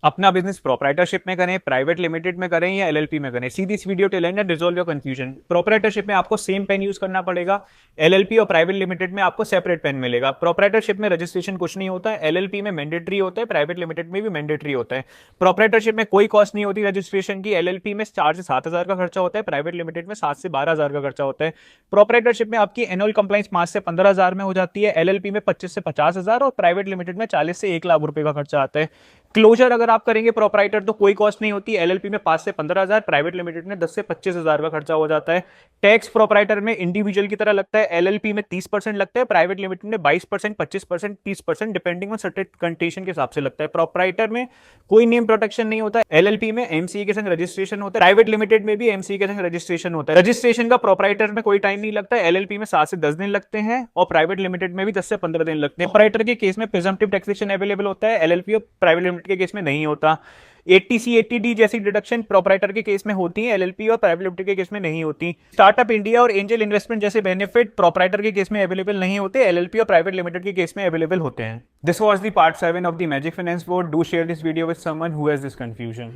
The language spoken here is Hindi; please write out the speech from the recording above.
अपना बिजनेस प्रोप्राइटरशिप में करें, प्राइवेट लिमिटेड में करें या एलएलपी में करें, सीधी इस video till end resolve your confusion. Proprietorship में आपको सेम पेन यूज करना पड़ेगा, एलएलपी और प्राइवेट लिमिटेड में आपको सेपरेट पेन मिलेगा। प्रोप्राइटरशिप में रजिस्ट्रेशन कुछ नहीं होता है, एलएलपी में मैंडेटरी होता है, प्राइवेट लिमिटेड में भी मैंडेटरी होता है। प्रोप्राइटरशिप में कोई कॉस्ट नहीं होती रजिस्ट्रेशन की, एलएलपी में 4 से 7 हज़ार का खर्चा होता है, प्राइवेट लिमिटेड में 7 से 12 हज़ार का खर्चा होता है। प्रोप्राइटरशिप में आपकी एनुअल कंप्लाइंस 5 से 15 हज़ार में हो जाती है, एलएलपी में 25 से 50 हज़ार और प्राइवेट लिमिटेड में 40 से 1 लाख रुपए का खर्चा आता है। क्लोजर अगर आप करेंगे प्रोप्राइटर तो कोई कॉस्ट नहीं होती, एलएलपी में 5 से 15 हज़ार, प्राइवेट लिमिटेड में 10 से 25 हज़ार का खर्चा हो जाता है। टैक्स प्रोप्राइटर में इंडिविजुअल की तरह लगता है, एलएलपी में 30% लगता है, प्राइवेट लिमिटेड में 22%, 25%, 30% डिपेंडिंग ऑन सर्टेन कंडीशन के हिसाब से लगता है। प्रोप्राइटर में कोई नेम प्रोटेक्शन नहीं होता, एलएलपी में एमसीए के संग रजिस्ट्रेशन होता है, प्राइवेट लिमिटेड में भी एमसीए के संग रजिस्ट्रेशन होता है। रजिस्ट्रेशन का प्रोप्राइटर में कोई टाइम नहीं लगता, एलएलपी में 7 से 10 दिन लगते हैं और प्राइवेट लिमिटेड में भी 10 से 15 दिन लगते हैं। प्रोप्राइटर के केस में प्रिजम्पटिव टैक्सेशन अवेलेबल होता है, एलएलपी और प्राइवेट लिमिटेड के केस में नहीं होता। 80C 80D जैसी डिडक्शन प्रोप्राइटर के केस में होती है, एलएलपी और प्राइवेट लिमिटेड के केस में नहीं होती। स्टार्टअप इंडिया और एंजल इन्वेस्टमेंट जैसे बेनिफिट प्रोप्राइटर के केस में अवेलेबल नहीं होते, एलएलपी और प्राइवेट लिमिटेड के केस में अवेलेबल होते हैं। This was the part 7 of the magic finance board. Do share this video with someone who has this confusion.